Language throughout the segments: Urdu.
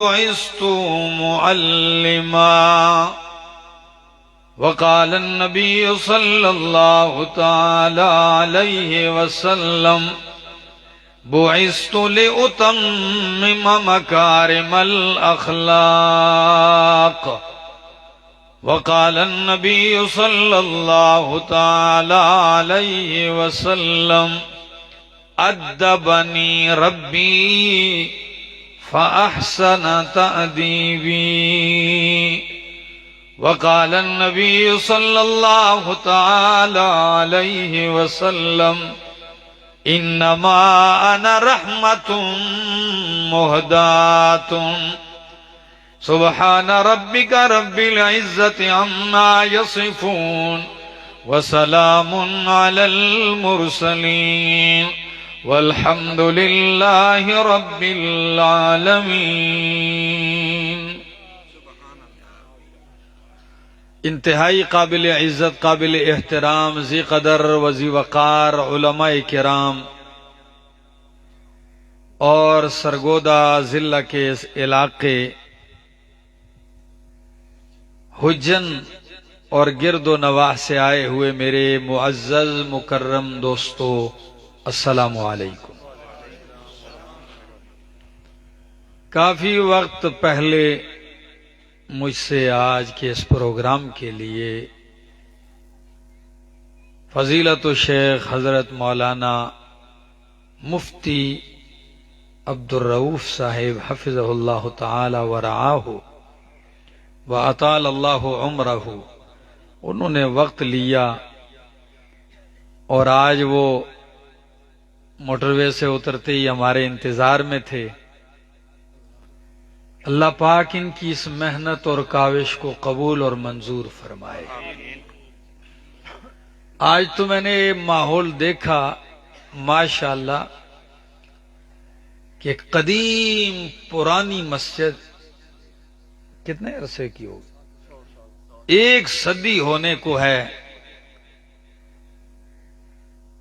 بعثت معلما وقال النبي صلى الله تعالى عليه وسلم بعثت لأتمم مكارم الأخلاق وقال النبي صلى الله تعالى عليه وسلم أدبني ربي فأحسن تأديبي وقال النبي صلى الله تعالى عليه وسلم إنما أنا رحمة مهداة سبحان ربك رب العزة عما يصفون وسلام على المرسلين والحمد لله رب العالمين۔ انتہائی قابل عزت، قابل احترام، ذی قدر و ذی وقار علماء کرام اور سرگودا ضلع کے اس علاقے حجن اور گرد و نواح سے آئے ہوئے میرے معزز مکرم دوستو، السلام علیکم۔ کافی وقت پہلے مجھ سے آج کے اس پروگرام کے لیے فضیلت الشیخ حضرت مولانا مفتی عبدالرؤوف صاحب حفظہ اللہ تعالی ورعاہ وأطال اللہ عمرہ، انہوں نے وقت لیا اور آج وہ موٹر وے سے اترتے ہی ہمارے انتظار میں تھے۔ اللہ پاک ان کی اس محنت اور کاوش کو قبول اور منظور فرمائے۔ آج تو میں نے ماحول دیکھا ماشاءاللہ کہ قدیم پرانی مسجد کتنے عرصے کی ہوگی، 1 صدی ہونے کو ہے،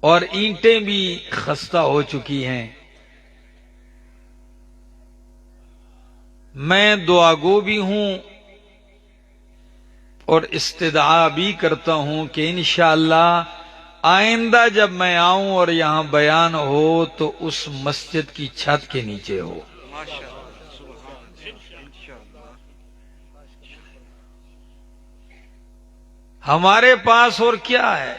اور اینٹیں بھی خستہ ہو چکی ہیں۔ میں دعا گو بھی ہوں اور استدعا بھی کرتا ہوں کہ انشاءاللہ آئندہ جب میں آؤں اور یہاں بیان ہو تو اس مسجد کی چھت کے نیچے ہو۔ ہمارے پاس اور کیا ہے،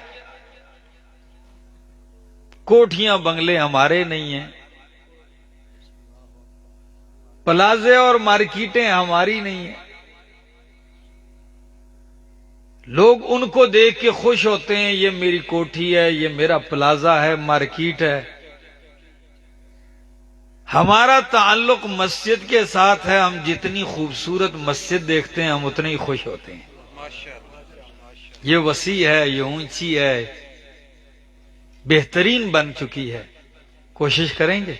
کوٹھیاں بنگلے ہمارے نہیں ہیں، پلازے اور مارکیٹیں ہماری نہیں ہیں۔ لوگ ان کو دیکھ کے خوش ہوتے ہیں، یہ میری کوٹھی ہے، یہ میرا پلازہ ہے، مارکیٹ ہے۔ ہمارا تعلق مسجد کے ساتھ ہے، ہم جتنی خوبصورت مسجد دیکھتے ہیں ہم اتنے ہی خوش ہوتے ہیں۔ یہ وسیع ہے، یہ اونچی ہے، بہترین بن چکی ہے، کوشش کریں گے۔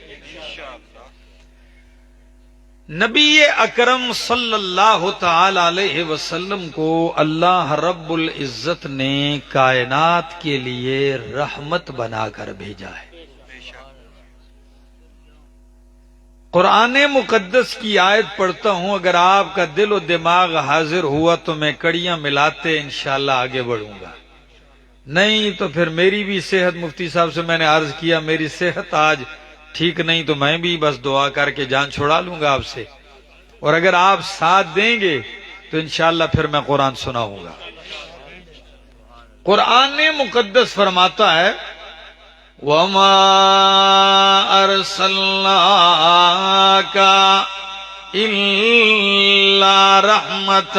نبی اکرم صلی اللہ تعالی علیہ وسلم کو اللہ رب العزت نے کائنات کے لیے رحمت بنا کر بھیجا ہے۔ قرآن مقدس کی آیت پڑھتا ہوں، اگر آپ کا دل و دماغ حاضر ہوا تو میں کڑیاں ملاتے انشاءاللہ آگے بڑھوں گا، نہیں تو پھر میری بھی صحت، مفتی صاحب سے میں نے عرض کیا میری صحت آج ٹھیک نہیں تو میں بھی بس دعا کر کے جان چھڑا لوں گا آپ سے، اور اگر آپ ساتھ دیں گے تو انشاءاللہ پھر میں قرآن سناؤں گا۔ قرآن مقدس فرماتا ہے وَمَا أَرْسَلْنَاكَ إِلَّا رَحْمَةً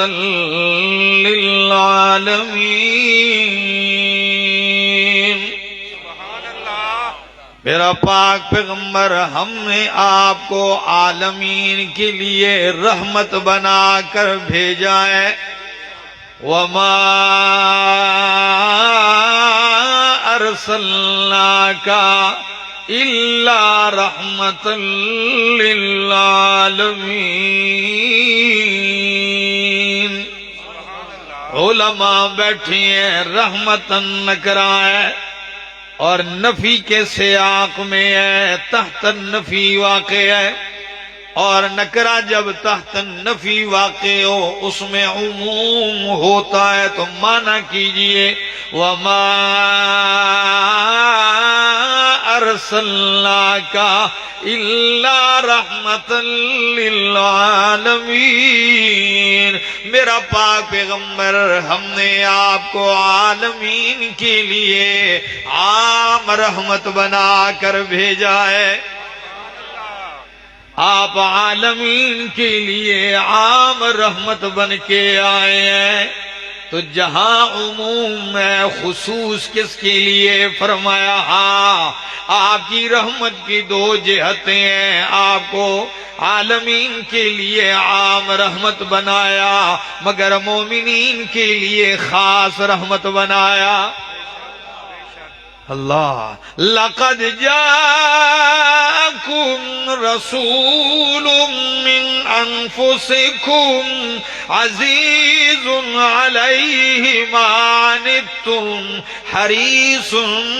لِّلْعَالَمِينَ۔ میرا پاک پیغمبر، ہم نے آپ کو عالمین کے لیے رحمت بنا کر بھیجا ہے۔ وَمَا أَرْسَلْنَاكَ إِلَّا رَحْمَةً لِّلْعَالَمِينَ۔ علماء بیٹھی ہیں، رحمتاً نکرہ ہے اور نفی کے سیاق میں ہے، تحت النفی واقع ہے، اور نکرہ جب تحت نفی واقع ہو اس میں عموم ہوتا ہے تو معنی کیجئے وما ارسلناک الا رحمتا للعالمین، میرا پاک پیغمبر ہم نے آپ کو عالمین کے لیے عام رحمت بنا کر بھیجا ہے۔ آپ عالمین کے لیے عام رحمت بن کے آئے ہیں، تو جہاں عموم ہے خصوص کس کے لیے؟ فرمایا ہاں آپ کی رحمت کی دو جہتیں ہیں، آپ کو عالمین کے لیے عام رحمت بنایا مگر مومنین کے لیے خاص رحمت بنایا۔ اللہ لقد جاءکم رسول من انفسکم عزیز علیہ ما عنتم حریص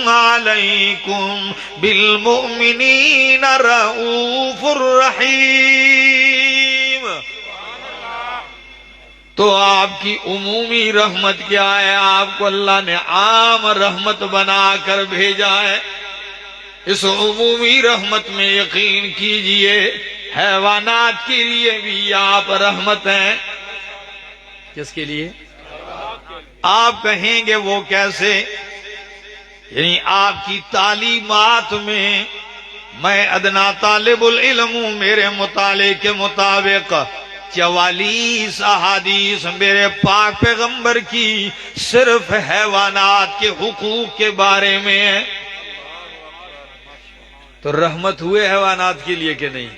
علیکم بالمؤمنین رؤوف الرحیم۔ تو آپ کی عمومی رحمت کیا ہے؟ آپ کو اللہ نے عام رحمت بنا کر بھیجا ہے۔ اس عمومی رحمت میں یقین کیجئے حیوانات کے لیے بھی آپ رحمت ہیں۔ کس کے لیے؟ آپ کہیں گے وہ کیسے؟ یعنی آپ کی تعلیمات میں ادنا طالب العلم ہوں، میرے مطالعے کے مطابق 44 احادیث میرے پاک پیغمبر کی صرف حیوانات کے حقوق کے بارے میں ہے۔ تو رحمت ہوئے حیوانات کے لیے کہ نہیں؟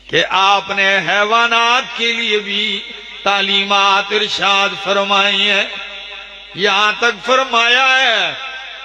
کہ آپ نے حیوانات کے لیے بھی تعلیمات ارشاد فرمائی ہیں، یہاں تک فرمایا ہے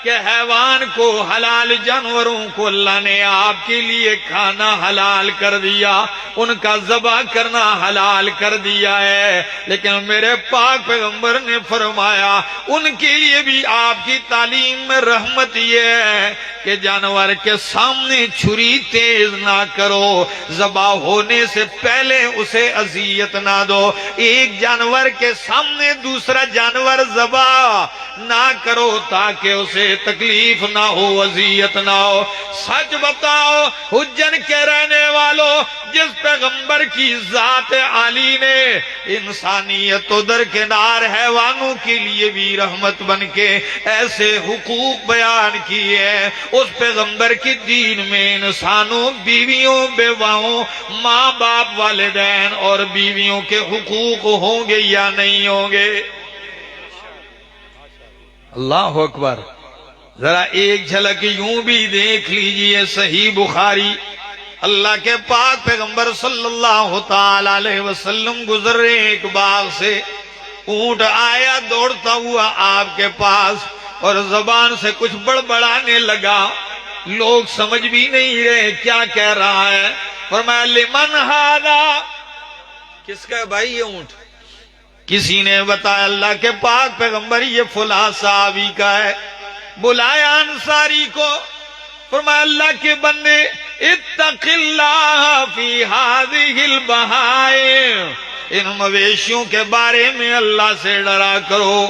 کہ حیوان کو، حلال جانوروں کو اللہ نے آپ کے لیے کھانا حلال کر دیا، ان کا ذبح کرنا حلال کر دیا ہے، لیکن میرے پاک پیغمبر نے فرمایا ان کے لیے بھی آپ کی تعلیم میں رحمت یہ ہے کہ جانور کے سامنے چھری تیز نہ کرو، ذبح ہونے سے پہلے اسے اذیت نہ دو، ایک جانور کے سامنے دوسرا جانور ذبح نہ کرو تاکہ اسے تکلیف نہ ہو، اذیت نہ ہو۔ سچ بتاؤ حجن کے رہنے والوں، جس پیغمبر کی ذات عالی نے انسانیت تو درکنار حیوانوں کے لیے بھی رحمت بن کے ایسے حقوق بیان کیے، اس پیغمبر کی دین میں انسانوں، بیویوں، بیواؤں، ماں باپ، والدین اور بیویوں کے حقوق ہوں گے یا نہیں ہوں گے؟ اللہ اکبر۔ ذرا ایک جھلک یوں بھی دیکھ لیجئے، صحیح بخاری، اللہ کے پاک پیغمبر صلی اللہ تعالی علیہ وسلم گزر رہے ایک باغ سے، اونٹ آیا دوڑتا ہوا آپ کے پاس اور زبان سے کچھ بڑبڑانے لگا، لوگ سمجھ بھی نہیں رہے کیا کہہ رہا ہے۔ فرمایا لمن ھذا، کس کا ہے بھائی یہ اونٹ؟ کسی نے بتایا اللہ کے پاک پیغمبر یہ فلاں صحابی کا ہے۔ بلایا انصاری کو، فرمایا اللہ کے بندے اتق اللہ فی ہذہ البہائم، ان مویشیوں کے بارے میں اللہ سے ڈرا کرو،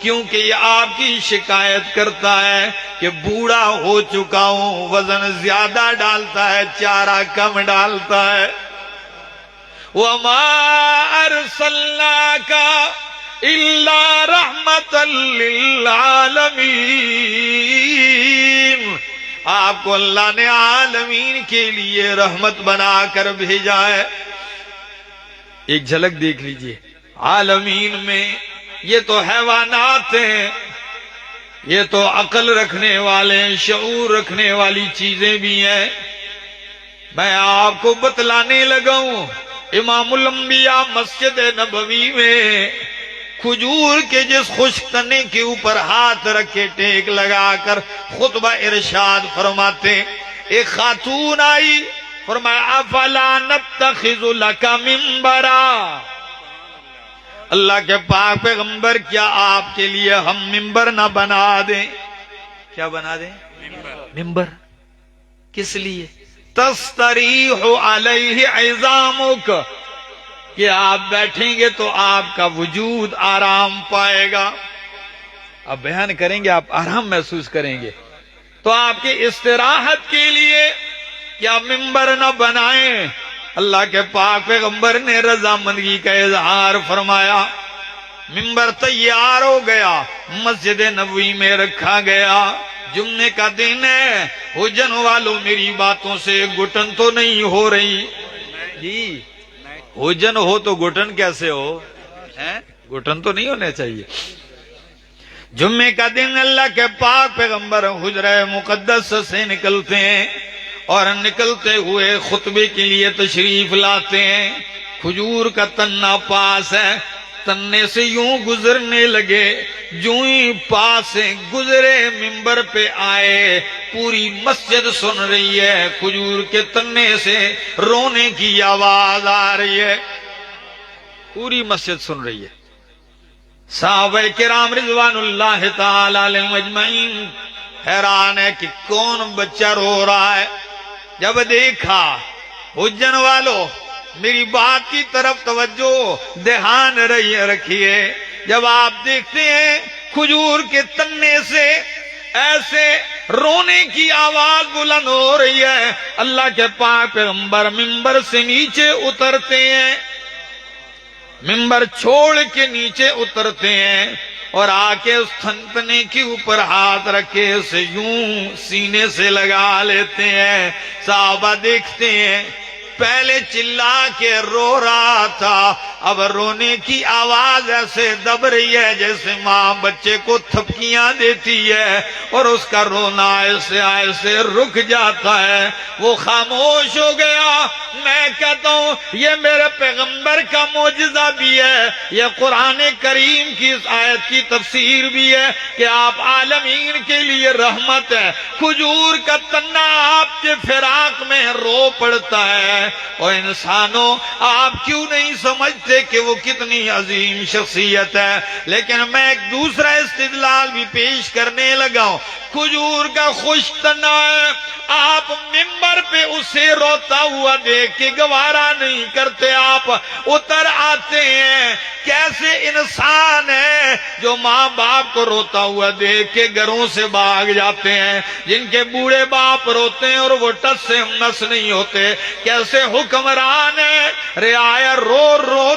کیونکہ یہ آپ کی شکایت کرتا ہے کہ بوڑھا ہو چکا ہوں، وزن زیادہ ڈالتا ہے، چارہ کم ڈالتا ہے۔ وَمَا أَرْسَلْنَاكَ إِلَّا رَحْمَةً لِّلْعَالَمِينَ، آپ کو اللہ نے عالمین کے لیے رحمت بنا کر بھیجا ہے۔ ایک جھلک دیکھ لیجئے، عالمین میں یہ تو حیوانات ہیں، یہ تو عقل رکھنے والے، شعور رکھنے والی چیزیں بھی ہیں۔ میں آپ کو بتلانے لگا ہوں، امام الانبیاء مسجد نبوی میں کھجور کے جس خشک تنے کے اوپر ہاتھ رکھے ٹیک لگا کر خطبہ ارشاد فرماتے، ایک خاتون آئی، فرمایا افلا نتخذ لک منبرا، اللہ کے پاک پیغمبر کیا آپ کے لیے ہم منبر نہ بنا دیں؟ کیا بنا دیں؟ منبر۔ کس لیے؟ تستریح علیہ عظامک، کہ آپ بیٹھیں گے تو آپ کا وجود آرام پائے گا. اب بیان کریں گے، آپ آرام محسوس کریں گے. تو آپ کی استراحت کے لیے کیا ممبر نہ بنائیں؟ اللہ کے پاک پیغمبر نے رضامندی کا اظہار فرمایا. ممبر تیار ہو گیا، مسجد نبوی میں رکھا گیا. جمعے کا دن ہے، حجن والوں میری باتوں سے گھٹن تو نہیں ہو رہی جی؟ حجن ہو تو گھٹن کیسے ہو؟ گھٹن تو نہیں ہونے چاہیے. جمعے کا دن اللہ کے پاک پیغمبر حجرہ مقدس سے نکلتے ہیں اور نکلتے ہوئے خطبے کے لیے تشریف لاتے ہیں. کھجور کا تنا پاس ہے، تنے سے یوں گزرنے لگے. جو ہی پاس سے گزرے ممبر پہ آئے، پوری مسجد سن رہی ہے. کھجور کے تنے سے رونے کی آواز آ رہی ہے، پوری مسجد سن رہی ہے. صحابہ کرام رضوان اللہ تعالی علیہم اجمعین حیران ہے کہ کون بچہ رو رہا ہے. جب دیکھا، حجن والو میری بات کی طرف توجہ دھیان رکھیے. جب آپ دیکھتے ہیں کھجور کے تنے سے ایسے رونے کی آواز بلند ہو رہی ہے، اللہ کے پاک پیغمبر ممبر سے نیچے اترتے ہیں، ممبر چھوڑ کے نیچے اترتے ہیں اور آ کے اس تھنتنے کے اوپر ہاتھ رکھے اسے یوں سینے سے لگا لیتے ہیں. صحابہ دیکھتے ہیں، پہلے چلا کے رو رہا تھا، اب رونے کی آواز ایسے دب رہی ہے جیسے ماں بچے کو تھپکیاں دیتی ہے، اور اس کا رونا ایسے ایسے رک جاتا ہے. وہ خاموش ہو گیا. میں کہتا ہوں یہ میرے پیغمبر کا معجزہ بھی ہے، یہ قرآن کریم کی اس آیت کی تفسیر بھی ہے کہ آپ عالمین کے لیے رحمت ہے. کھجور کا تنا آپ کے فراق میں رو پڑتا ہے. اور انسانوں، آپ کیوں نہیں سمجھتے کہ وہ کتنی عظیم شخصیت ہے؟ لیکن میں ایک دوسرا استدلال بھی پیش کرنے لگا ہوں. کھجور کا خوش تنا ہے، آپ ممبر پہ اسے روتا ہوا دیکھ کے گوارا نہیں کرتے، آپ اتر آتے ہیں. کیسے انسان ہے جو ماں باپ کو روتا ہوا دیکھ کے گھروں سے بھاگ جاتے ہیں، جن کے بوڑھے باپ روتے ہیں اور وہ ٹس سے مس نہیں ہوتے. کیسے حکمران ہے، رعایا رو رو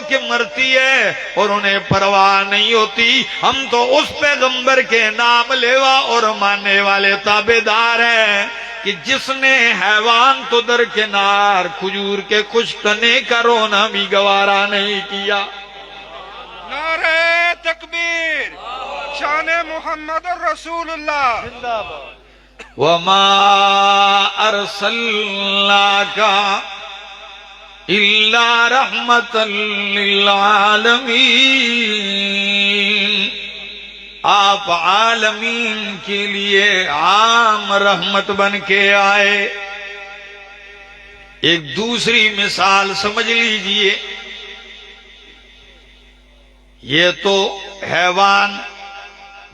کے مرتی ہے اور انہیں پرواہ نہیں ہوتی. ہم تو اس پیغمبر کے نام لیوا اور ماننے والے تابعدار ہیں کہ جس نے حیوان تو درکنار کھجور کے خوش تنے کا رونا بھی گوارا نہیں کیا. نعرہ تکبیر، شان محمد رسول اللہ. وما ارسلناک الا رحمتا للعالمین. آپ عالمین کے لیے عام رحمت بن کے آئے. ایک دوسری مثال سمجھ لیجئے. یہ تو حیوان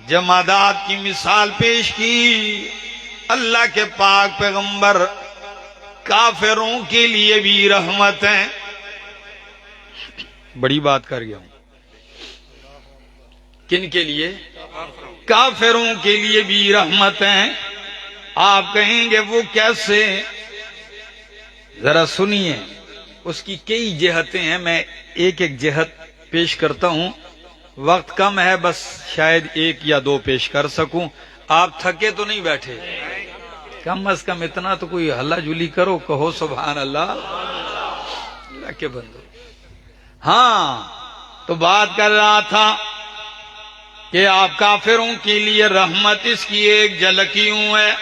جمادات کی مثال پیش کی. اللہ کے پاک پیغمبر کافروں کے لیے بھی رحمت ہیں. بڑی بات کر گیا ہوں. کن کے لیے؟ کافروں کے لیے بھی رحمت ہیں. آپ کہیں گے وہ کیسے؟ ذرا سنیے. اس کی کئی جہتیں ہیں، میں ایک ایک جہت پیش کرتا ہوں. وقت کم ہے، بس شاید ایک یا دو پیش کر سکوں. آپ تھکے تو نہیں بیٹھے؟ کم از کم اتنا تو کوئی ہلا جلی کرو، کہو سبحان اللہ. اللہ کے بندو. ہاں، تو بات کر رہا تھا کہ آپ کافروں کے لیے رحمت. اس کی ایک جھلک یوں ہے.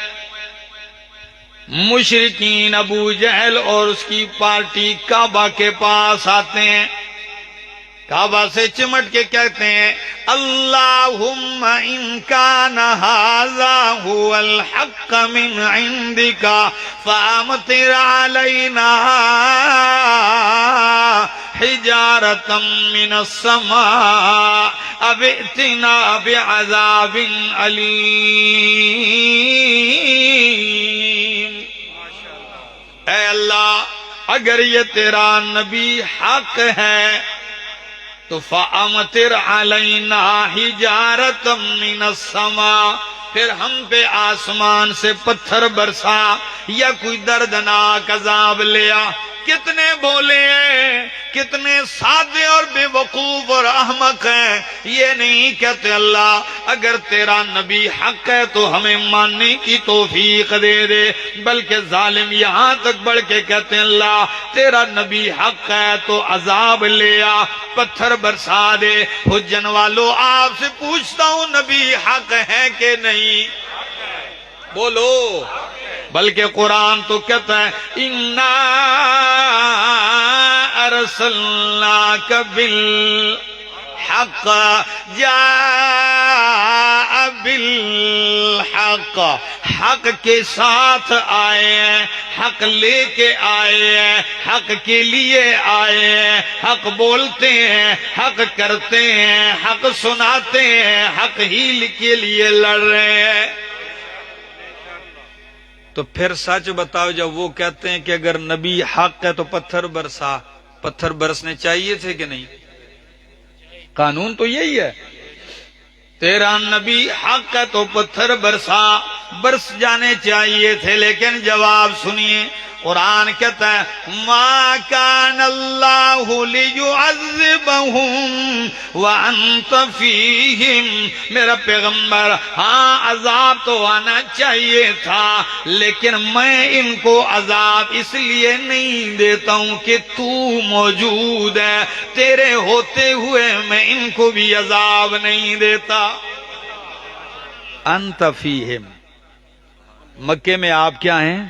مشرکین ابو جہل اور اس کی پارٹی کعبہ کے پاس آتے ہیں، کعبہ سے چمٹ کے کہتے ہیں اللہم ان کان ھذا ھو الحق من عندک فامطر علینا حجارتا من السماء او ائتنا بعذاب علیم. اے اللہ اگر یہ تیرا نبی حق ہے تو فَأَمْطِرْ عَلَيْنَا حِجَارَةً مِّنَ السَّمَاءِ، پھر ہم پہ آسمان سے پتھر برسا یا کوئی دردناک عذاب لیا۔ کتنے بولے ہیں، کتنے سادے اور بے وقوف اور احمق ہیں، یہ نہیں کہتے اللہ اگر تیرا نبی حق ہے تو ہمیں ماننے کی توفیق دے دے، بلکہ ظالم یہاں تک بڑھ کے کہتے ہیں اللہ تیرا نبی حق ہے تو عذاب لیا، پتھر برسا دے۔ حجن والو آپ سے پوچھتا ہوں نبی حق ہے کہ نہیں؟ بولو۔ بلکہ قرآن تو کہتا ہے اِنَّا أَرْسَلْنَاكَ بِالْحَقِّ جَاءَ بِالْحَقِّ، حق کے ساتھ آئے ہیں، حق لے کے آئے ہیں، حق کے لیے آئے ہیں، حق بولتے ہیں، حق کرتے ہیں، حق سناتے ہیں، حق ہی کے لیے لڑ رہے ہیں۔ تو پھر سچ بتاؤ جب وہ کہتے ہیں کہ اگر نبی حق ہے تو پتھر برسا، پتھر برسنے چاہیے تھے کہ نہیں؟ قانون تو یہی ہے، تیرا نبی حق ہے تو پتھر برس جانے چاہیے تھے، لیکن جواب سنیے قرآن کہتا ہے ما کان اللہ لیعذبہم وانت فیہم، میرا پیغمبر ہاں عذاب تو آنا چاہیے تھا لیکن میں ان کو عذاب اس لیے نہیں دیتا ہوں کہ تو موجود ہے، تیرے ہوتے ہوئے میں ان کو بھی عذاب نہیں دیتا۔ انت فیہم، مکے میں آپ کیا ہیں؟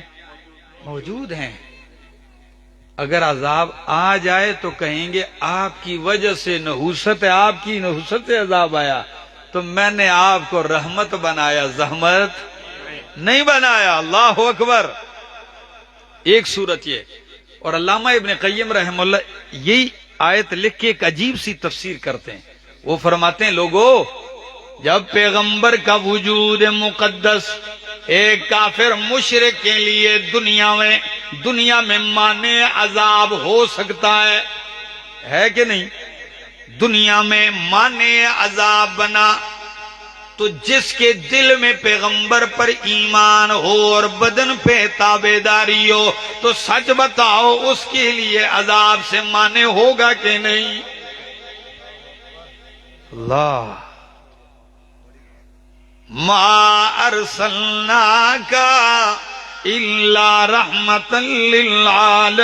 موجود ہیں۔ اگر عذاب آ جائے تو کہیں گے آپ کی وجہ سے نحوست ہے، آپ کی نحوست سے عذاب آیا، تو میں نے آپ کو رحمت بنایا، زحمت نہیں بنایا۔ اللہ اکبر۔ ایک صورت یہ، اور علامہ ابن قیم رحمہ اللہ یہی آیت لکھ کے ایک عجیب سی تفسیر کرتے ہیں۔ وہ فرماتے ہیں لوگو جب پیغمبر کا وجود مقدس ایک کافر مشرک کے لیے دنیا میں مانے عذاب ہو سکتا ہے کہ نہیں؟ دنیا میں مانے عذاب بنا، تو جس کے دل میں پیغمبر پر ایمان ہو اور بدن پہ تابعداری ہو تو سچ بتاؤ اس کے لیے عذاب سے مانے ہوگا کہ نہیں؟ اللہ ما ارسلناک الا رحمتا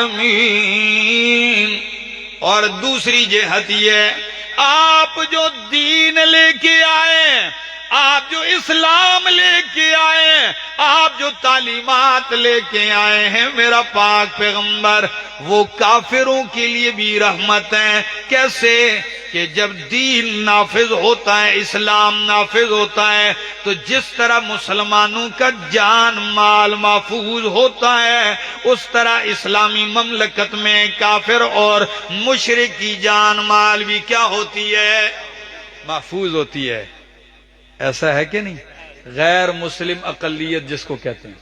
للعالمین۔ اور دوسری جہت یہ آپ جو دین لے کے آئے، آپ جو اسلام لے کے آئے، آپ جو تعلیمات لے کے آئے ہیں میرا پاک پیغمبر، وہ کافروں کے لیے بھی رحمت ہے۔ کیسے کہ جب دین نافذ ہوتا ہے، اسلام نافذ ہوتا ہے، تو جس طرح مسلمانوں کا جان مال محفوظ ہوتا ہے اس طرح اسلامی مملکت میں کافر اور مشرک کی جان مال بھی کیا ہوتی ہے؟ محفوظ ہوتی ہے۔ ایسا ہے کہ نہیں؟ غیر مسلم اقلیت جس کو کہتے ہیں،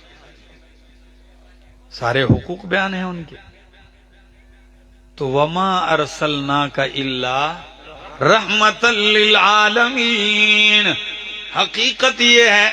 سارے حقوق بیان ہیں ان کے۔ تو وما ارسلناک الا رحمت للعالمین، حقیقت یہ ہے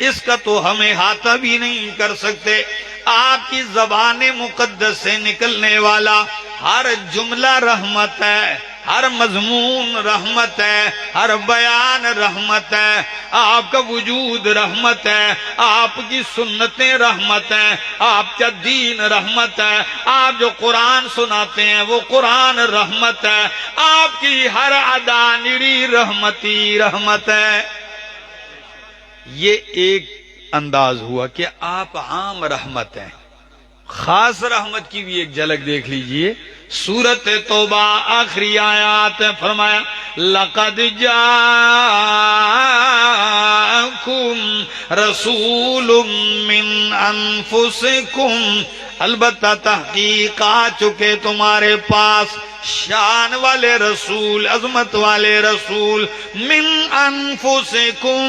اس کا تو ہم احاطہ بھی نہیں کر سکتے۔ آپ کی زبان مقدس سے نکلنے والا ہر جملہ رحمت ہے، ہر مضمون رحمت ہے، ہر بیان رحمت ہے، آپ کا وجود رحمت ہے، آپ کی سنتیں رحمت ہیں، آپ کا دین رحمت ہے، آپ جو قرآن سناتے ہیں وہ قرآن رحمت ہے، آپ کی ہر ادا نری رحمتی رحمت ہے۔ یہ ایک انداز ہوا کہ آپ عام رحمت ہیں، خاص رحمت کی بھی ایک جھلک دیکھ لیجئے۔ سورۃ توبہ آخری آیات فرمایا لَقَدْ جَاءَكُمْ رَسُولٌ مِّنْ أَنفُسِكُمْ، البتہ تحقیق آ چکے تمہارے پاس شان والے رسول، عظمت والے رسول، من انفسکم،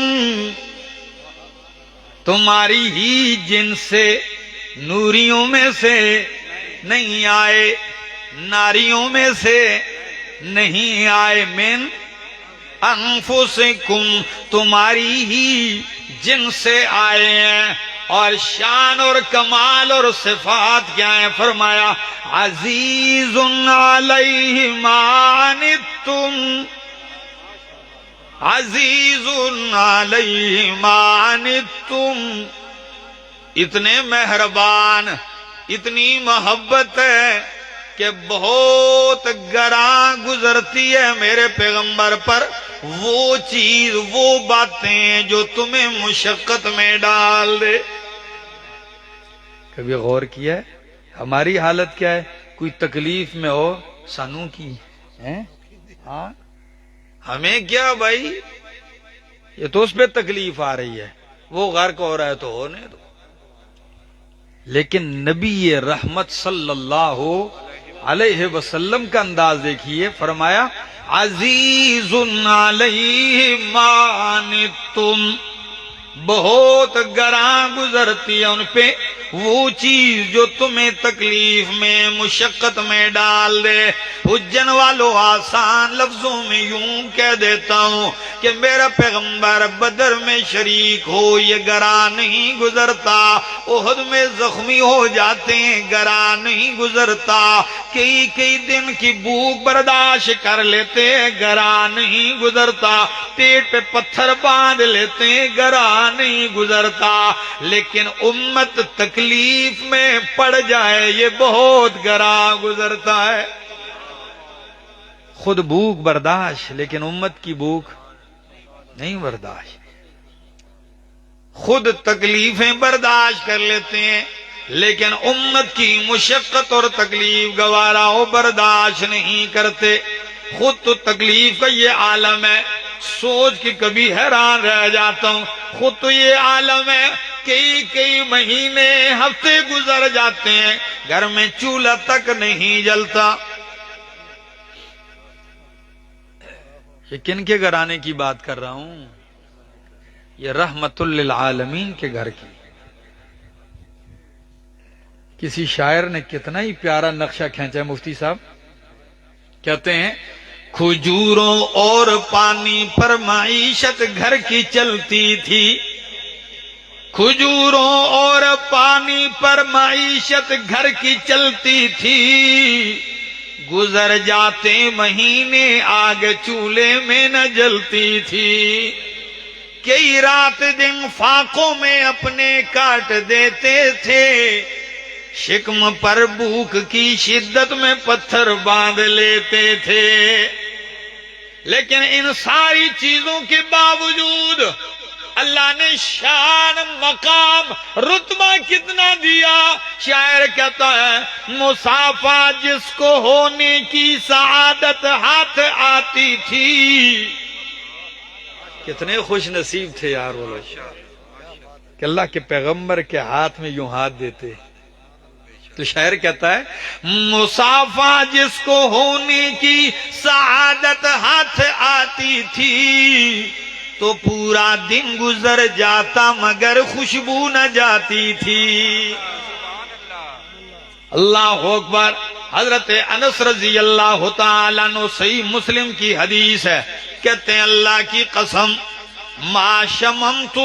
تمہاری ہی جن سے، نوریوں میں سے نہیں آئے، ناریوں میں سے نہیں آئے، من انفسکم تمہاری ہی جن سے آئے ہیں۔ اور شان اور کمال اور صفات کیا ہیں؟ فرمایا عزیز علیہ ما عنتم، عزیز علیہ ما عنتم، اتنے مہربان، اتنی محبت ہے کہ بہت گراں گزرتی ہے میرے پیغمبر پر وہ چیز، وہ باتیں جو تمہیں مشقت میں ڈال دے۔ کبھی غور کیا ہے ہماری حالت کیا ہے؟ کوئی تکلیف میں ہو سانوں کی ہیں، ہاں ہمیں کیا بھائی، یہ تو اس پہ تکلیف آ رہی ہے، وہ غرق ہو رہا ہے تو ہونے دو۔ لیکن نبی رحمت صلی اللہ علیہ وسلم کا انداز دیکھیے، فرمایا عزیز علیہ ما عنتم، بہت گراں گزرتی ہے ان پہ وہ چیز جو تمہیں تکلیف میں مشقت میں ڈال دے۔ حجن والو آسان لفظوں میں یوں کہہ دیتا ہوں کہ میرا پیغمبر بدر میں شریک ہو یہ گراں نہیں گزرتا، احد میں زخمی ہو جاتے ہیں گراں نہیں گزرتا، کئی کئی دن کی بھوک برداشت کر لیتے ہیں گراں نہیں گزرتا، پیٹ پہ پتھر باندھ لیتے ہیں گراں نہیں گزرتا، لیکن امت تکلیف میں پڑ جائے یہ بہت گراں گزرتا ہے۔ خود بھوک برداشت، لیکن امت کی بھوک نہیں برداشت۔ خود تکلیفیں برداشت کر لیتے ہیں لیکن امت کی مشقت اور تکلیف گوارا ہو برداشت نہیں کرتے۔ خود تو تکلیف کا یہ عالم ہے، سوچ کے کبھی حیران رہ جاتا ہوں، خود تو یہ عالم ہے، کئی کئی مہینے ہفتے گزر جاتے ہیں گھر میں چولہا تک نہیں جلتا۔ یہ کن کے گھرانے کی بات کر رہا ہوں؟ یہ رحمت للعالمین کے گھر کی۔ کسی شاعر نے کتنا ہی پیارا نقشہ کھینچا ہے مفتی صاحب، کہتے ہیں کھجوروں اور پانی پر معیشت گھر کی چلتی تھی، کھجوروں اور پانی پر معیشت گھر کی چلتی تھی، گزر جاتے مہینے آگ چولہے میں نہ جلتی تھی، کئی رات دن فاقوں میں اپنے کاٹ دیتے تھے، شکم پر بھوک کی شدت میں پتھر باندھ لیتے تھے، لیکن ان ساری چیزوں کے باوجود اللہ نے شان، مقام، رتبہ کتنا دیا۔ شاعر کہتا ہے مسافہ جس کو ہونے کی سعادت ہاتھ آتی تھی، کتنے خوش نصیب تھے یار وہ لوگ کہ اللہ کے پیغمبر کے ہاتھ میں یوں ہاتھ دیتے۔ تو شاعر کہتا ہے مسافہ جس کو ہونے کی سعادت ہاتھ آتی تھی، تو پورا دن گزر جاتا مگر خوشبو نہ جاتی تھی۔ اللہ اکبر۔ حضرت انس رضی اللہ تعالیٰ عنہ، صحیح مسلم کی حدیث ہے، کہتے ہیں اللہ کی قسم ما شممت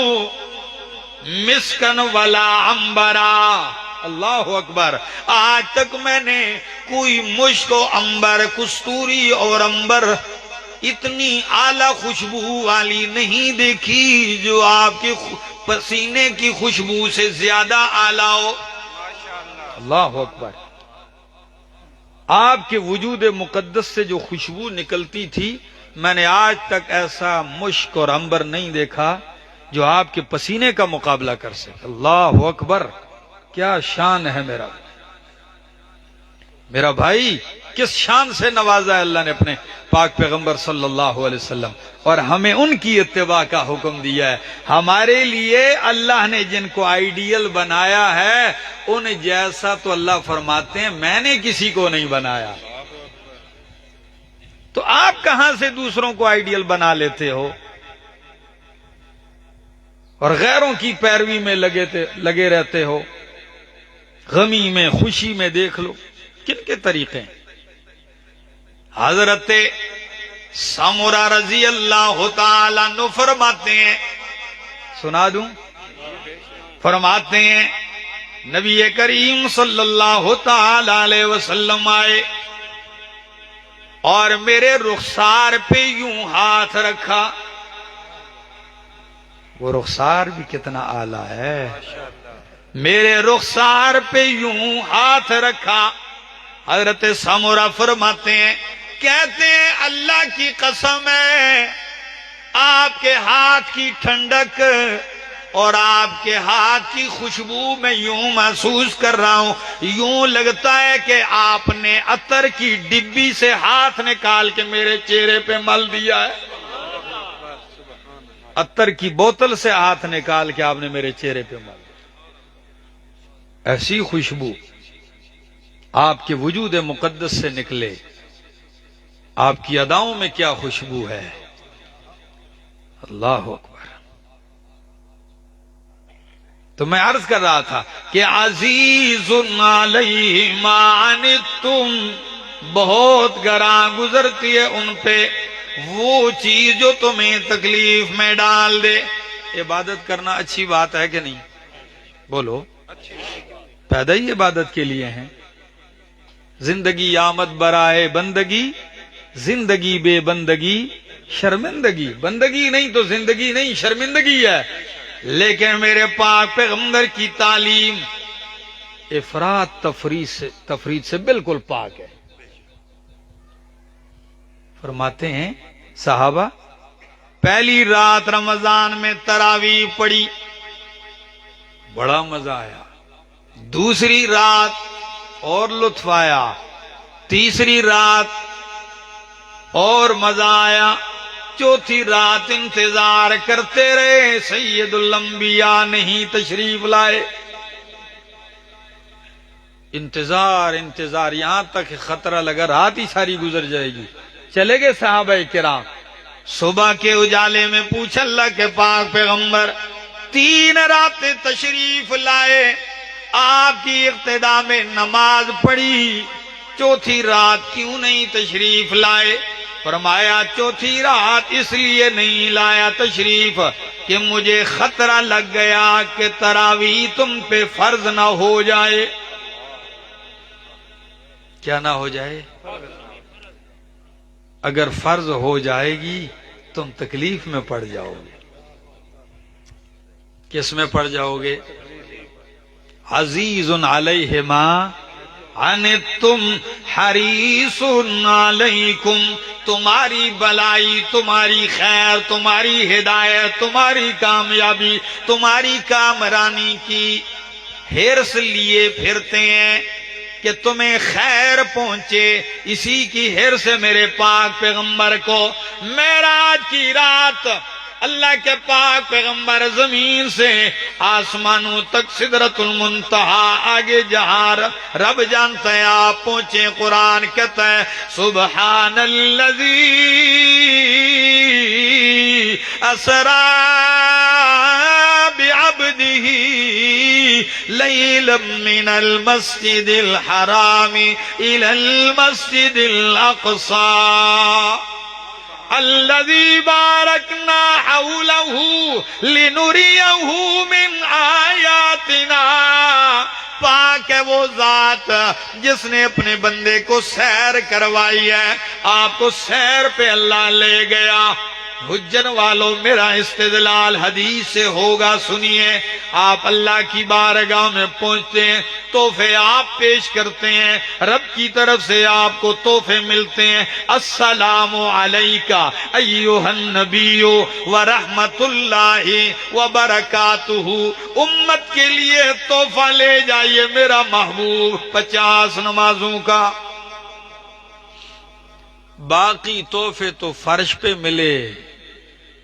مسکن ولا عنبرا، اللہ اکبر، آج تک میں نے کوئی مشک و عنبر، کستوری اور عنبر اتنی اعلیٰ خوشبو والی نہیں دیکھی جو آپ کے پسینے کی خوشبو سے زیادہ اعلیٰ ہو۔ اللہ اکبر۔ آپ کے وجود مقدس سے جو خوشبو نکلتی تھی، میں نے آج تک ایسا مشک اور عنبر نہیں دیکھا جو آپ کے پسینے کا مقابلہ کر سکے۔ اللہ اکبر، کیا شان ہے میرا بھائی، کس شان سے نوازا ہے اللہ نے اپنے پاک پیغمبر صلی اللہ علیہ وسلم، اور ہمیں ان کی اتباع کا حکم دیا ہے۔ ہمارے لیے اللہ نے جن کو آئیڈیل بنایا ہے ان جیسا تو اللہ فرماتے ہیں میں نے کسی کو نہیں بنایا۔ تو آپ کہاں سے دوسروں کو آئیڈیل بنا لیتے ہو اور غیروں کی پیروی میں لگے رہتے ہو؟ غمی میں خوشی میں دیکھ لو کن کے طریقے ہیں۔ حضرت سمرہ رضی اللہ تعالیٰ عنہ فرماتے ہیں، سنا دوں، فرماتے ہیں نبی کریم صلی اللہ تعالیٰ علیہ وسلم آئے اور میرے رخسار پہ یوں ہاتھ رکھا۔ وہ رخسار بھی کتنا اعلیٰ ہے، میرے رخسار پہ یوں ہاتھ رکھا۔ حضرت سمرہ فرماتے ہیں، کہتے ہیں اللہ کی قسم ہے آپ کے ہاتھ کی ٹھنڈک اور آپ کے ہاتھ کی خوشبو میں یوں محسوس کر رہا ہوں، یوں لگتا ہے کہ آپ نے عطر کی ڈبی سے ہاتھ نکال کے میرے چہرے پہ مل دیا ہے۔ عطر کی بوتل سے ہاتھ نکال کے آپ نے میرے چہرے پہ مل دیا۔ ایسی خوشبو آپ کے وجود مقدس سے نکلے، آپ کی اداؤں میں کیا خوشبو ہے، اللہ اکبر۔ تو میں عرض کر رہا تھا کہ عزیز علیہ ما عنتم، بہت گراں گزرتی ہے ان پہ وہ چیز جو تمہیں تکلیف میں ڈال دے۔ عبادت کرنا اچھی بات ہے کہ نہیں؟ بولو، پیدا ہی عبادت کے لیے ہیں۔ زندگی آمد برائے بندگی، زندگی بے بندگی شرمندگی، بندگی نہیں تو زندگی نہیں، شرمندگی ہے۔ لیکن میرے پاک پیغمبر کی تعلیم افراط تفریط سے بالکل پاک ہے۔ فرماتے ہیں صحابہ، پہلی رات رمضان میں تراویح پڑھی، بڑا مزہ آیا۔ دوسری رات اور لطف آیا، تیسری رات اور مزہ آیا، چوتھی رات انتظار کرتے رہے، سید الانبیاء نہیں تشریف لائے۔ انتظار یہاں تک خطرہ لگا رات ہی ساری گزر جائے گی۔ چلے گئے صحابہ کرام، صبح کے اجالے میں پوچھ اللہ کے پاک پیغمبر، 3 راتیں تشریف لائے، آپ کی اقتداء میں نماز پڑھی، چوتھی رات کیوں نہیں تشریف لائے؟ فرمایا چوتھی رات اس لیے نہیں لایا تشریف کہ مجھے خطرہ لگ گیا کہ تراویح تم پہ فرض نہ ہو جائے۔ کیا نہ ہو جائے؟ اگر فرض ہو جائے گی تم تکلیف میں پڑ جاؤ گے۔ کس میں پڑ جاؤ گے؟ عزیز علیہ ما عنتم حریص علیکم، تمہاری بلائی، تمہاری خیر، تمہاری ہدایت، تمہاری کامیابی، تمہاری کامرانی کی حرص لیے پھرتے ہیں کہ تمہیں خیر پہنچے، اسی کی حرص میرے پاک پیغمبر کو معراج کی رات اللہ کے پاک پیغمبر زمین سے آسمانوں تک سدرۃ المنتہا، آگے جہاں رب جانتا ہے آپ پہنچے۔ قرآن کہتا ہے سبحان الذی اسری بعبدہ لیلا من المسجد الحرام الى المسجد الاقصی الذي باركنا حوله لنريه من آياتنا۔ پاک ہے وہ ذات جس نے اپنے بندے کو سیر کروائی ہے، آپ کو سیر پہ اللہ لے گیا۔ حجن والوں میرا استدلال حدیث سے ہوگا، سنیے۔ آپ اللہ کی بارگاہ میں پہنچتے ہیں، تحفے آپ پیش کرتے ہیں، رب کی طرف سے آپ کو تحفے ملتے ہیں۔ السلام علیکہ ایھا النبی ورحمۃ اللہ وبرکاتہ۔ امت کے لیے تحفہ لے جائیے میرا محبوب 50 نمازوں کا۔ باقی تحفے تو فرش پہ ملے،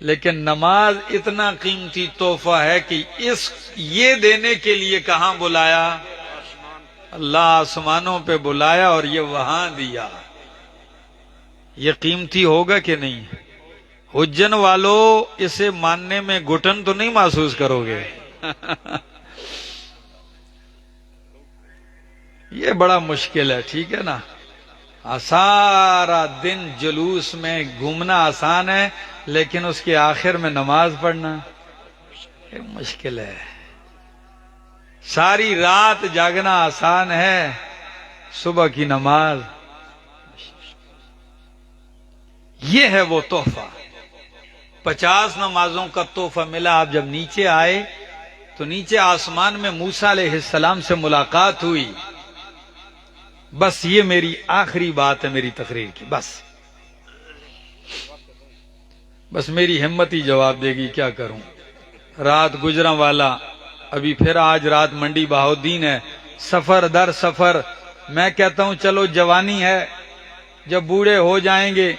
لیکن نماز اتنا قیمتی تحفہ ہے کہ یہ دینے کے لیے کہاں بلایا؟ اللہ آسمانوں پہ بلایا اور یہ وہاں دیا۔ یہ قیمتی ہوگا کہ نہیں؟ حجن والو اسے ماننے میں گھٹن تو نہیں محسوس کرو گے؟ یہ بڑا مشکل ہے، ٹھیک ہے نا؟ سارا دن جلوس میں گھومنا آسان ہے، لیکن اس کے آخر میں نماز پڑھنا یہ مشکل ہے۔ ساری رات جاگنا آسان ہے، صبح کی نماز یہ ہے وہ تحفہ۔ 50 نمازوں کا تحفہ ملا۔ آپ جب نیچے آئے تو نیچے آسمان میں موسیٰ علیہ السلام سے ملاقات ہوئی۔ بس یہ میری آخری بات ہے میری تقریر کی، بس میری ہمت ہی جواب دے گی، کیا کروں؟ رات گجراں والا، ابھی پھر آج رات منڈی بہاؤدین ہے، سفر در سفر۔ میں کہتا ہوں چلو جوانی ہے، جب بوڑھے ہو جائیں گے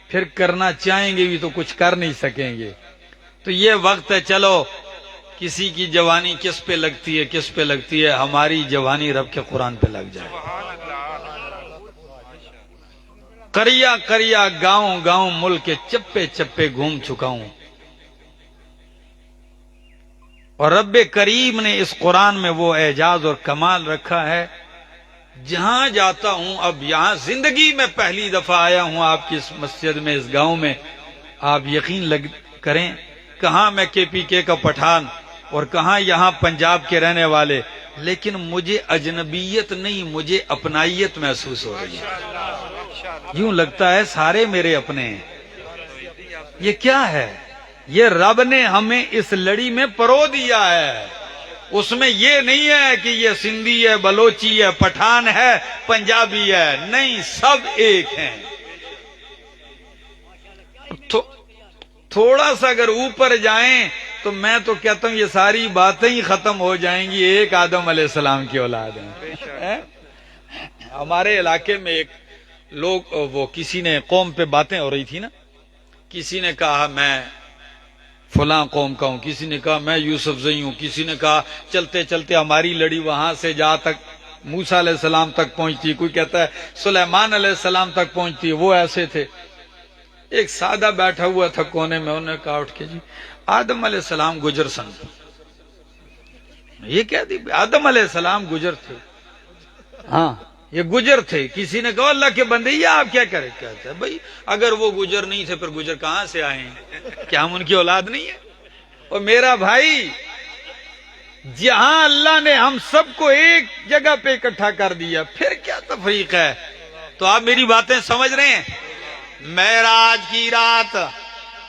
پھر کرنا چاہیں گے بھی تو کچھ کر نہیں سکیں گے، تو یہ وقت ہے چلو کسی کی جوانی کس پہ لگتی ہے، کس پہ لگتی ہے؟ ہماری جوانی رب کے قرآن پہ لگ جائے۔ قریہ قریہ گاؤں گاؤں ملک کے چپے چپے گھوم چکا ہوں، اور رب کریم نے اس قرآن میں وہ اعجاز اور کمال رکھا ہے۔ جہاں جاتا ہوں، اب یہاں زندگی میں پہلی دفعہ آیا ہوں آپ کی اس مسجد میں، اس گاؤں میں، آپ یقین کریں کہاں میں KPK کا پٹھان اور کہاں یہاں پنجاب کے رہنے والے، لیکن مجھے اجنبیت نہیں، مجھے اپنائیت محسوس ہو رہی ہے۔ یوں لگتا ہے سارے میرے اپنے ہیں۔ یہ کیا ہے؟ یہ رب نے ہمیں اس لڑی میں پرو دیا ہے۔ اس میں یہ نہیں ہے کہ یہ سندھی ہے، بلوچی ہے، پٹھان ہے، پنجابی ہے، نہیں، سب ایک ہیں۔ تھوڑا سا اگر اوپر جائیں تو میں تو کہتا ہوں یہ ساری باتیں ہی ختم ہو جائیں گی، ایک آدم علیہ السلام کی اولاد ہیں۔ ہمارے علاقے میں ایک لوگ، وہ کسی نے قوم پہ باتیں ہو رہی تھی نا، کسی نے کہا میں فلاں قوم کا ہوں، کسی نے کہا میں یوسف زئی ہوں، کسی نے کہا چلتے چلتے ہماری لڑی وہاں سے جہاں تک موسیٰ علیہ السلام تک پہنچتی، کوئی کہتا ہے سلیمان علیہ السلام تک پہنچتی، وہ ایسے تھے۔ ایک سادہ بیٹھا ہوا تھا کونے میں، انہوں نے کہا اٹھ کے جی آدم علیہ السلام گجر سن۔ یہ کہہ دی آدم علیہ السلام گجر تھے، ہاں یہ گجر تھے۔ کسی نے کہا اللہ کے بندے یہ آپ کیا کرے؟ کہتا ہے بھائی اگر وہ گجر نہیں تھے پھر گجر کہاں سے آئے ہیں؟ کیا ہم ان کی اولاد نہیں ہے؟ اور میرا بھائی جہاں اللہ نے ہم سب کو ایک جگہ پہ اکٹھا کر دیا، پھر کیا تفریق ہے؟ تو آپ میری باتیں سمجھ رہے ہیں؟ معراج کی رات،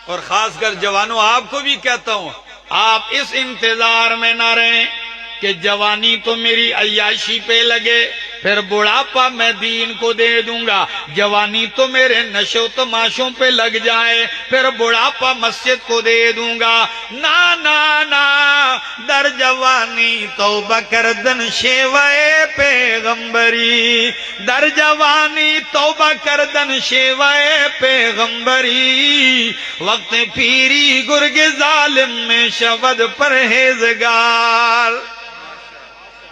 اور خاص کر جوانوں آپ کو بھی کہتا ہوں، آپ اس انتظار میں نہ رہیں کہ جوانی تو میری عیاشی پہ لگے پھر بڑھاپا میں دین کو دے دوں گا، جوانی تو میرے نشو تماشوں پہ لگ جائے پھر بڑھاپا مسجد کو دے دوں گا۔ نا نا نا، در جوانی توبہ کردن شیوائے پیغمبری، در جوانی توبہ کردن شیوائے پیغمبری، وقت پیری گرگ ظالم میں شود پرہیزگار۔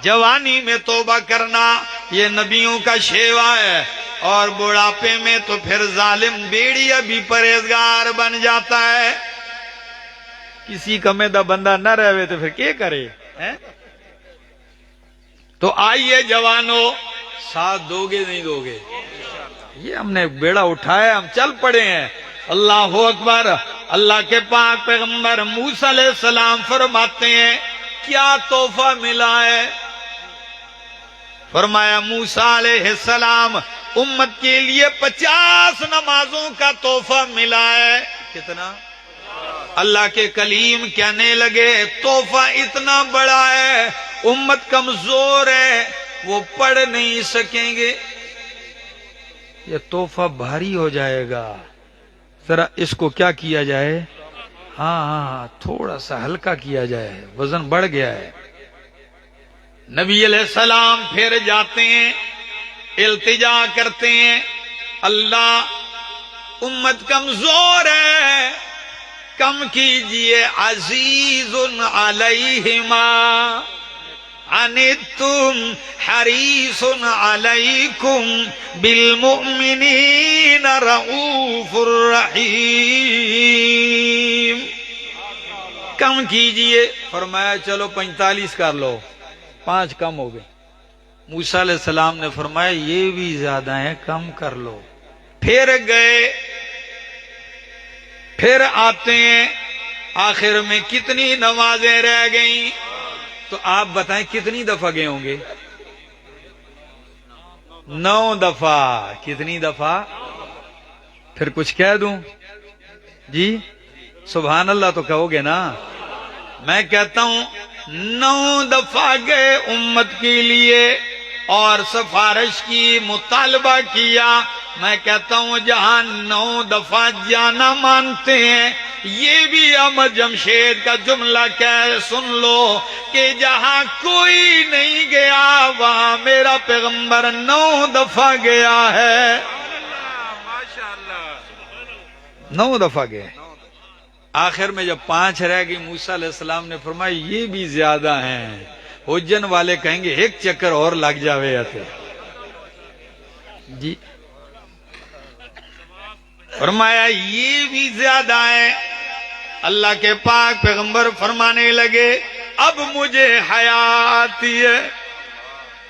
جوانی میں توبہ کرنا یہ نبیوں کا شیوا ہے، اور بڑھاپے میں تو پھر ظالم بیڑیا بھی پرہیزگار بن جاتا ہے۔ کسی کمے دا بندہ نہ رہے تو پھر کیا کرے؟ تو آئیے جوانوں، ساتھ دو گے نہیں دو گے؟ یہ ہم نے بیڑا اٹھایا، ہم چل پڑے ہیں۔ اللہ اکبر۔ اللہ کے پاک پیغمبر موسیٰ علیہ السلام فرماتے ہیں کیا تحفہ ملا ہے؟ فرمایا موسیٰ علیہ السلام امت کے لیے 50 نمازوں کا تحفہ ملا ہے۔ کتنا؟ اللہ کے کلیم کہنے لگے تحفہ اتنا بڑا ہے، امت کمزور ہے، وہ پڑھ نہیں سکیں گے، یہ تحفہ بھاری ہو جائے گا، ذرا اس کو کیا کیا جائے؟ ہاں تھوڑا سا ہلکا کیا جائے، وزن بڑھ گیا ہے۔ نبی علیہ السلام پھر جاتے ہیں، التجا کرتے ہیں، اللہ امت کمزور ہے، کم کیجئے، عزیز علیہما عنتم حریص علیکم بالمؤمنین رؤوف الرحیم۔ کم کیجئے، فرمایا چلو 45 کر لو، 5 کم ہو گئے، موسیٰ علیہ السلام نے فرمایا یہ بھی زیادہ ہیں، کم کر لو۔ پھر گئے، پھر آتے ہیں، آخر میں کتنی نمازیں رہ گئیں؟ تو آپ بتائیں کتنی دفعہ گئے ہوں گے؟ 9 دفعہ۔ کتنی دفعہ؟ پھر کچھ کہہ دوں جی؟ سبحان اللہ تو کہو گے نا؟ میں کہتا ہوں 9 دفعہ گئے امت کے لیے اور سفارش کی، مطالبہ کیا۔ میں کہتا ہوں جہاں 9 دفعہ جانا مانتے ہیں، یہ بھی احمد جمشید کا جملہ کہہ سن لو کہ جہاں کوئی نہیں گیا وہاں میرا پیغمبر 9 دفعہ گیا ہے۔ ماشاءاللہ 9 دفعہ گئے۔ آخر میں جب 5 رہ گئی، موسیٰ علیہ السلام نے فرمایا یہ بھی زیادہ ہیں۔ حجن والے کہیں گے ایک چکر اور لگ جاوے آتے جی۔ فرمایا یہ بھی زیادہ ہے۔ اللہ کے پاک پیغمبر فرمانے لگے اب مجھے حیا آتی ہے،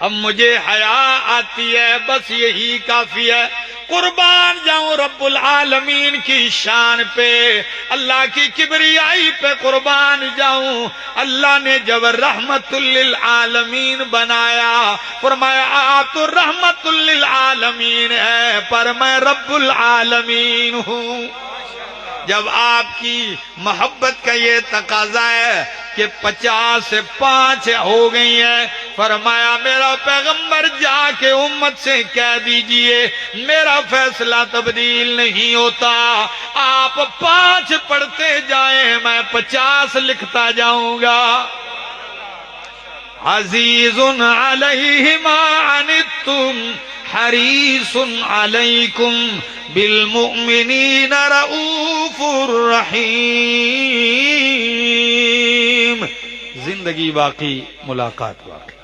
اب مجھے حیا آتی ہے، بس یہی کافی ہے۔ قربان جاؤں رب العالمین کی شان پہ، اللہ کی کبریائی پہ قربان جاؤں۔ اللہ نے جب رحمت للعالمین بنایا، فرمایا آپ تو رحمت للعالمین ہے پر میں رب العالمین ہوں۔ جب آپ کی محبت کا یہ تقاضا ہے کہ 50 سے 5 ہو گئی ہیں، فرمایا میرا پیغمبر جا کے امت سے کہہ دیجئے میرا فیصلہ تبدیل نہیں ہوتا، آپ 5 پڑھتے جائیں میں 50 لکھتا جاؤں گا۔ عزیز علیہ ما عنتم حریص علیکم بالمؤمنین رؤوف الرحیم۔ زندگی باقی، ملاقات باقی۔